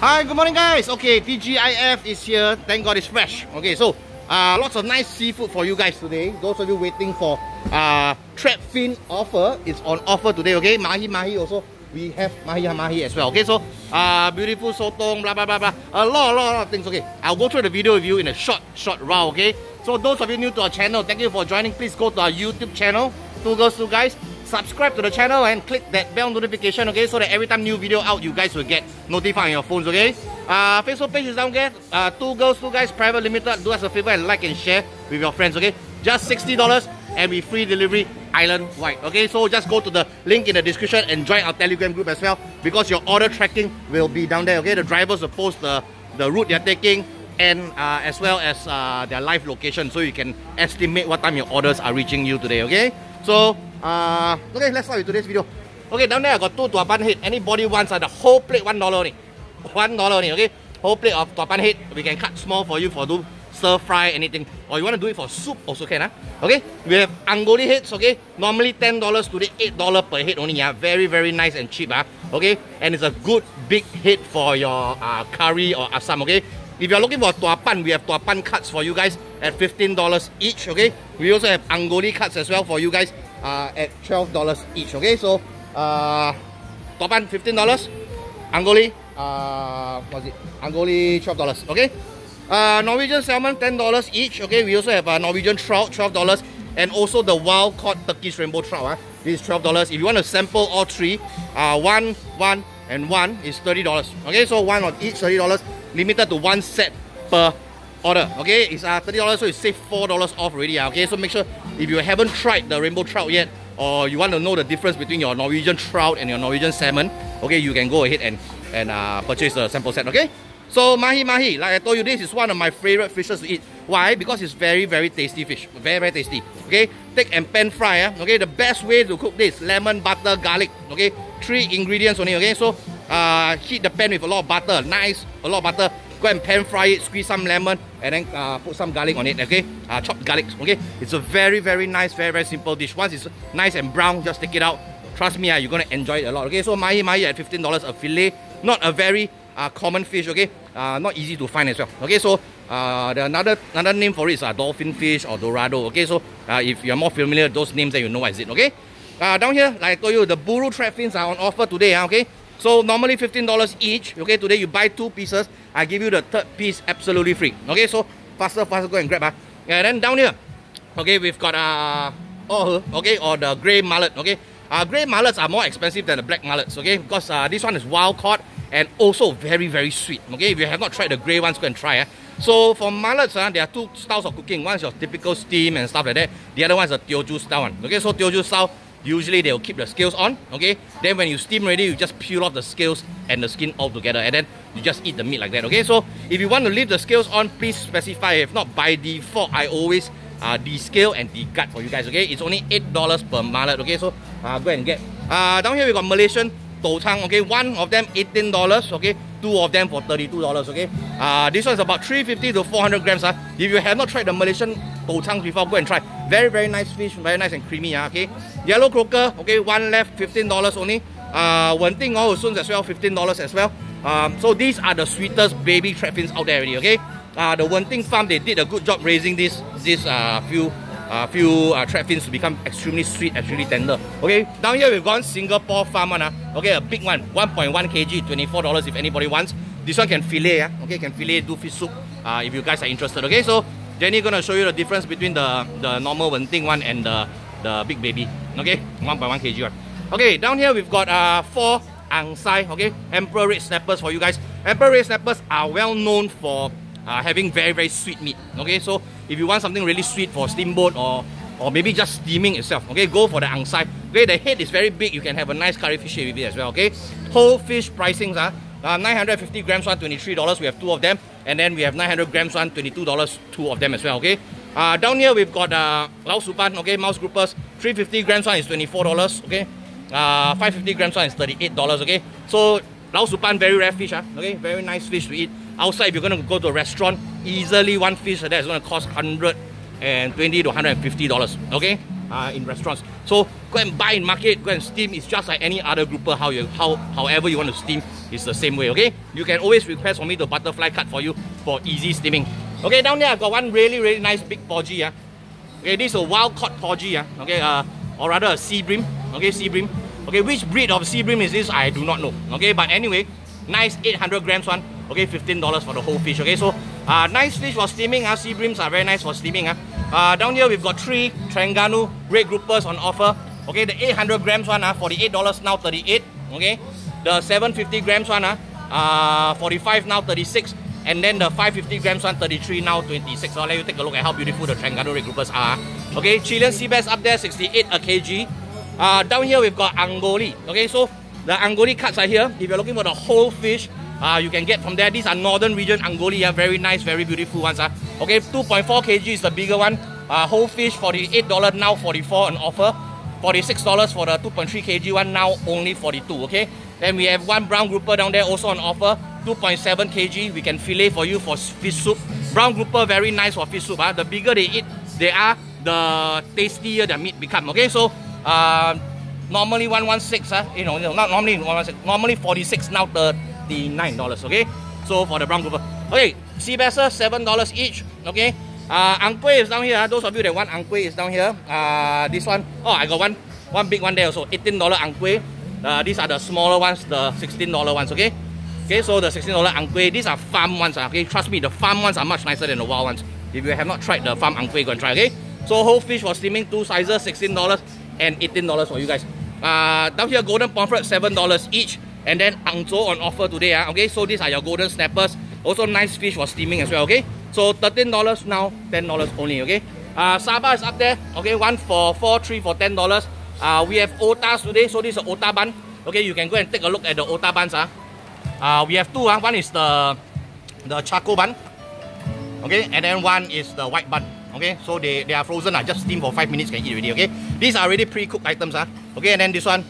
Hi, good morning guys. Okay, TGIF is here. Thank God it's fresh. Okay, so lots of nice seafood for you guys today. Those of you waiting for trap fin offer, it's on offer today. Okay, mahi also. We have mahi as well. Okay, so beautiful sotong, blah blah blah blah. A lot of things. Okay, I'll go through the video with you in a short round. Okay, so those of you new to our channel, thank you for joining. Please go to our YouTube channel, Two Girls Two Guys. Subscribe to the channel and click that bell notification, okay, so that every time new video out, you guys will get notified on your phones, okay. Facebook page is down there, Two Girls Two Guys Private Limited. Do us a favor and like and share with your friends, okay. Just $60 and we free delivery island-wide, okay. So just go to the link in the description and join our Telegram group as well, because your order tracking will be down there, okay. The drivers will post the route they're taking and as well as their live location, so you can estimate what time your orders are reaching you today, okay. So okay, let's start with today's video. Okay, down there I got two tua pan head. Anybody wants the whole plate $1 only. $1 only, okay? Whole plate of tua pan head. We can cut small for you for do stir fry, anything. Or you want to do it for soup also can, okay? We have angoli heads, okay? Normally $10 today, $8 per head only, yeah. Very nice and cheap, okay? And it's a good big head for your curry or asam, okay? If you're looking for tua pan, we have tua pan cuts for you guys at $15 each, okay? We also have angoli cuts as well for you guys at $12 each, okay? So tua pan $15, angoli what's it? Angoli $12, okay? Norwegian salmon $10 each, okay? We also have Norwegian trout $12, and also the wild caught Turkish rainbow trout. This is $12. If you want to sample all three, one, and one is $30. Okay, so one on each $30, limited to one set per order. Okay, it's $30, so you save $4 off already. Okay, so make sure if you haven't tried the rainbow trout yet, or you want to know the difference between your Norwegian trout and your Norwegian salmon, okay, you can go ahead and purchase the sample set. Okay, so mahi, like I told you, this is one of my favorite fishes to eat. Why? Because it's very tasty fish, very tasty. Okay, take and pan fry. Okay, the best way to cook this: lemon, butter, garlic. Okay, 3 ingredients only. Okay, so heat the pan with a lot of butter, a lot of butter. Go and pan fry it, squeeze some lemon, and then put some garlic on it. Okay, chopped garlic. Okay, it's a very nice, very simple dish. Once it's nice and brown, just take it out. Trust me, you're gonna enjoy it a lot. Okay, so mahi at $15 a fillet, not a very common fish. Okay, not easy to find as well. Okay, so another name for it is dolphin fish or dorado. Okay, so if you're more familiar with those names, then you know what is it. Okay, down here, like I told you, the buru trap fins are on offer today. Okay, so normally $15 each. Okay, today you buy 2 pieces, I give you the 3rd piece absolutely free. Okay, so faster go and grab. And then down here, okay, we've got or the grey mullet. Okay, grey mullets are more expensive than the black mullets. Okay, because this one is wild caught and also very sweet. Okay, if you have not tried the grey ones, go and try. So for mullets, there are 2 styles of cooking. One is your typical steam and stuff like that. The other one is a Teochew style one. Okay, so Teochew style, usually they will keep the scales on. Okay, then when you steam ready, you just peel off the scales and the skin all together, and then you just eat the meat like that. Okay, so if you want to leave the scales on, please specify. If not, by default, I always descale and degut for you guys. Okay, it's only $8 per mullet. Okay, so go and get. Down here we got Malaysian douchang. Okay, one of them $18. Okay, 2 of them for $32. Okay, this one is about 350 to 400 grams. If you have not tried the Malaysian douchang before, go and try. Very nice fish, very nice and creamy. Okay, yellow croaker. Okay, one left, $15 only. Wen Ting also as well, $15 as well. So these are the sweetest baby trap fins out there already. Okay, the Wen Ting farm, they did a good job raising these few trap fins to become extremely sweet, extremely tender. Okay, down here we've got Singapore farm one. Okay, a big one, 1.1 kg, $24 if anybody wants. This one can fillet. Okay, can fillet, do fish soup if you guys are interested. Okay, so Jenny gonna show you the difference between the normal Wen Ting one and the big baby. Okay, 1.1 kg one. Okay, down here we've got 4 Ang Sai. Okay, Emperor Red Snappers for you guys. Emperor Red Snappers are well known for having very sweet meat. Okay, so if you want something really sweet for steamboat or maybe just steaming itself, okay, go for the Ang Sai. Okay, the head is very big. You can have a nice curry fish with it as well. Okay, whole fish pricings are 950 grams one, $23. We have 2 of them, and then we have 900 grams one, $22, 2 of them as well. Okay, down here we've got Lao Supan. Okay, mouse groupers, 350 grams one is $24. Okay, 550 grams one is $38. Okay, so Lao Supan, very rare fish. Okay, very nice fish to eat. Outside, if you're going to go to a restaurant, easily one fish that is going to cost $120 to $150. Okay, in restaurants. So go and buy in market, go and steam. It's just like any other grouper. However you want to steam, it's the same way. Okay, you can always request for me to butterfly cut for you for easy steaming. Okay, down there I've got one really nice big podgy. Okay, this is a wild caught podgy. Okay, or rather a sea bream. Okay, sea bream. Okay, which breed of sea bream is this? I do not know. Okay, but anyway, nice 800 grams one. Okay, $15 for the whole fish. Okay, so nice fish for steaming. Sea breams are very nice for steaming. Down here we've got 3 Terengganu red groupers on offer. Okay, the 800 grams one, $48 now 38. Okay, the 750 grams one, 45 now 36. And then the 550 grams one, 33 now 26. So I'll let you take a look at how beautiful the Terengganu red groupers are. Okay, Chilean sea bass up there, 68 a kg. Down here we've got Angoli. Okay, so the Angoli cuts are here. If you're looking for the whole fish, you can get from there. These are northern region Angoli, very nice, very beautiful ones. Okay, 2.4 kg is the bigger one. Whole fish, $48 now, 44 on offer. $46 for the 2.3 kg one, now only 42. Okay, then we have one brown grouper down there also on offer, 2.7 kg. We can fillet for you for fish soup. Brown grouper very nice for fish soup. The bigger they eat, they are, the tastier the meat become. Okay, so normally 116, not normally 116, normally 46 now $39. Okay, so for the brown grouper. Okay, sea bass $7 each. Okay, Angkui is down here. Those of you that want Angkui is down here. This one, oh, I got one big one there also, $18 Angkui. These are the smaller ones, the $16 ones. Okay, okay, so the $16 Angkui, these are farm ones. Okay, trust me, the farm ones are much nicer than the wild ones. If you have not tried the farm Angkui, go and try. Okay, so whole fish for steaming, 2 sizes, $16 and $18 for you guys. Down here, golden pomfret, $7 each. And then Angzhou on offer today. Okay, so these are your golden snappers. Also nice fish for steaming as well. Okay, so $13 now, $10 only. Okay, Saba is up there. Okay, 1 for 4, 3 for $10. We have otas today. So this is ota bun. Okay, you can go and take a look at the ota buns. We have 2. One is the charcoal bun. Okay, and then one is the white bun. Okay, so they are frozen. Just steam for 5 minutes, can eat already. Okay, these are already pre-cooked items. Okay, and then this one,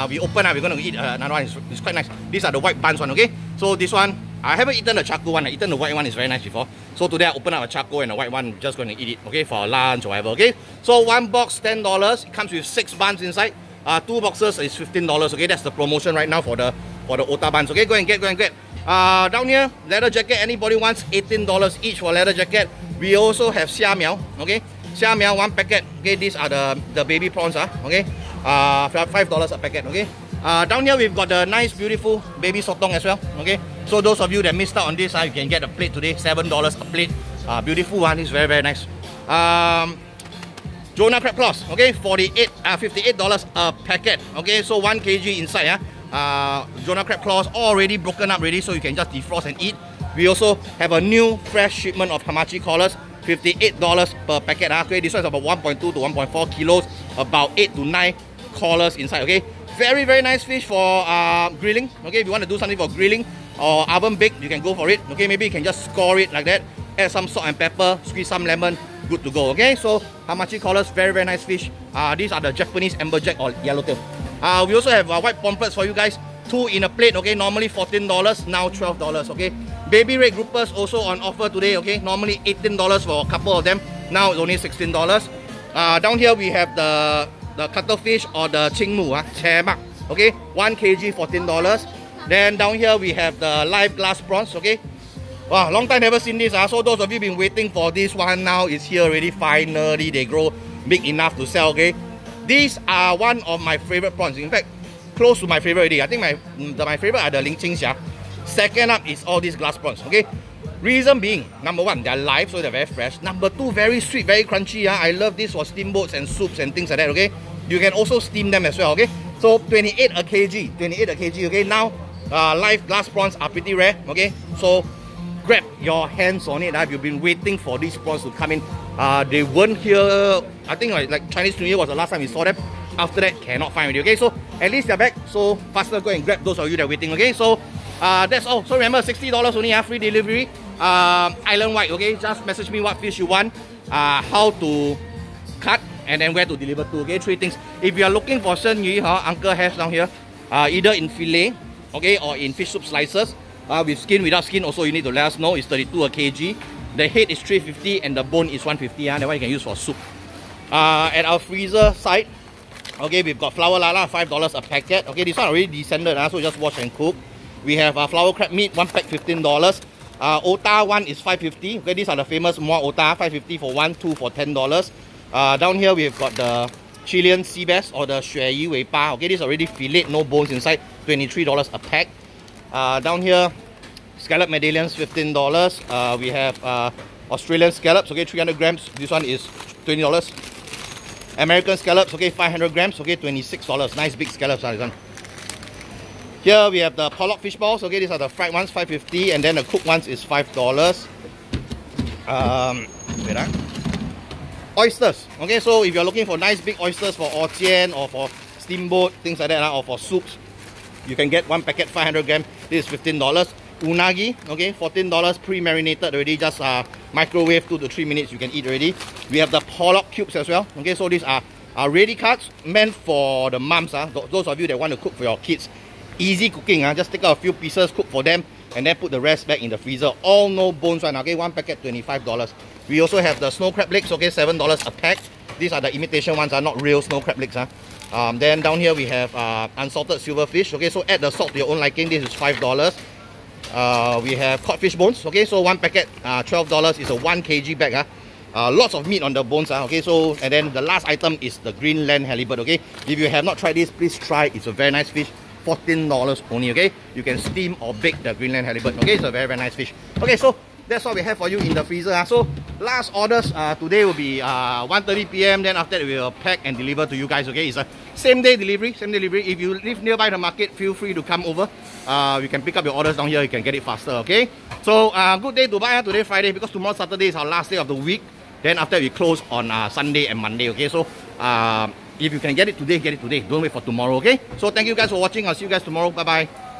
we open. We're going to eat another one. It's quite nice. These are the white buns one. Okay, so this one, I haven't eaten the charcoal one. I've eaten the white one. It's very nice before. So today I open up a charcoal and a white one. Just going to eat it. Okay, for lunch or whatever. Okay, so one box $10. It comes with 6 buns inside. 2 boxes is $15. Okay, that's the promotion right now for the ota buns. Okay, go and get. Down here, leather jacket. Anybody wants $18 each for leather jacket. We also have xia miao. Okay, xia miao 1 packet. Okay, these are the baby prawns. Okay, $5 a packet. Okay, down here we've got the nice beautiful baby sotong as well. Okay, so those of you that missed out on this, you can get a plate today, $7 a plate. Beautiful one. It's very nice. Jonah crab claws. Okay, $58 a packet. Okay, so 1 kg inside. Jonah crab claws already broken up ready, so you can just defrost and eat. We also have a new fresh shipment of hamachi collars, $58 per packet. Okay, this one is about 1.2 to 1.4 kilos, about 8 to 9 collars inside. Okay, very nice fish for grilling. Okay, if you want to do something for grilling or oven bake, you can go for it. Okay, maybe you can just score it like that, add some salt and pepper, squeeze some lemon, good to go. Okay, so hamachi collars, very nice fish. These are the Japanese amberjack or yellowtail. We also have white pomfrets for you guys, 2 in a plate. Okay, normally $14, now $12. Okay, baby red groupers also on offer today. Okay, normally $18 for a couple of them, now it's only $16. Down here we have the cuttlefish or the qingmu, chemak. Okay, 1 kg $14. Then down here we have the live glass prawns. Okay, wow, long time never seen this. So those of you been waiting for this one, now it's here already. Finally they grow big enough to sell. Okay, these are one of my favorite prawns. In fact, close to my favorite already. I think my favorite are the Lingqingxia. Second up is all these glass prawns. Okay, reason being, number 1, they're live, so they're very fresh. Number 2, very sweet, very crunchy. I love this for steamboats and soups and things like that. Okay, you can also steam them as well. Okay, so 28 a kg. Okay, now live glass prawns are pretty rare. Okay, so grab your hands on it. You've been waiting for these prawns to come in. They weren't here. I think like Chinese New Year was the last time we saw them. After that, cannot find it. Okay, so at least they're back. So faster, go and grab those of you that are waiting. Okay, so that's all. So remember, $60 only, free delivery. Island wide. Okay, just message me what fish you want, how to cut, and then where to deliver to. Okay, 3 things. If you are looking for Shen Yu, Uncle has down here, either in fillet, okay, or in fish soup slices. With skin, without skin, also you need to let us know. It's 32 a kg. The head is $350 and the bone is $150. That one you can use for soup. At our freezer side, okay, we've got flour lala, $5 a packet. Okay, this one already descended, so just wash and cook. We have flour crab meat, 1 pack $15. Ota one is $5.50. Okay, these are the famous Mua Ota, $5.50 for 1, 2 for $10. Down here we've got the Chilean sea bass or the Xue Yi Wei Pa. Okay, this is already fillet, no bones inside, $23 a pack. Down here, scallop medallions, $15. We have Australian scallops, okay, 300 grams. This one is $20. American scallops, okay, 500 grams, okay, $26. Nice big scallops, this one. Here we have the pollock fish balls, okay, these are the fried ones, $5.50, and then the cooked ones is $5. Oysters, okay, so if you're looking for nice big oysters for orjian or for steamboat, things like that, or for soups, you can get 1 packet, 500 grams. This is $15. Unagi, okay, $14, pre-marinated already, just microwave 2 to 3 minutes, you can eat already. We have the pollock cubes as well, okay, so these are ready cuts meant for the mums, those of you that want to cook for your kids. Easy cooking, just take out a few pieces, cook for them, and then put the rest back in the freezer. All no bones one, okay, 1 packet, $25. We also have the snow crab legs, okay, $7 a pack. These are the imitation ones, not real snow crab legs. Then down here we have unsalted silverfish, okay, so add the salt to your own liking. This is $5. We have cod fish bones, okay, so 1 packet, $12 is a 1 kg bag. Lots of meat on the bones, okay, so, and then the last item is the Greenland halibut, okay. If you have not tried this, please try. It's a very nice fish. $14 only, okay. You can steam or bake the Greenland halibut, okay. It's a very, very nice fish. Okay, so that's what we have for you in the freezer. So last orders today will be 1:30 p.m. Then after that we will pack and deliver to you guys, okay. It's a same day delivery, If you live nearby the market, feel free to come over. You can pick up your orders down here, you can get it faster, okay. So good day to buy today, Friday, because tomorrow Saturday is our last day of the week. Then after we close on Sunday and Monday, okay. So if you can get it today, get it today. Don't wait for tomorrow, okay? So thank you guys for watching. I'll see you guys tomorrow. Bye-bye.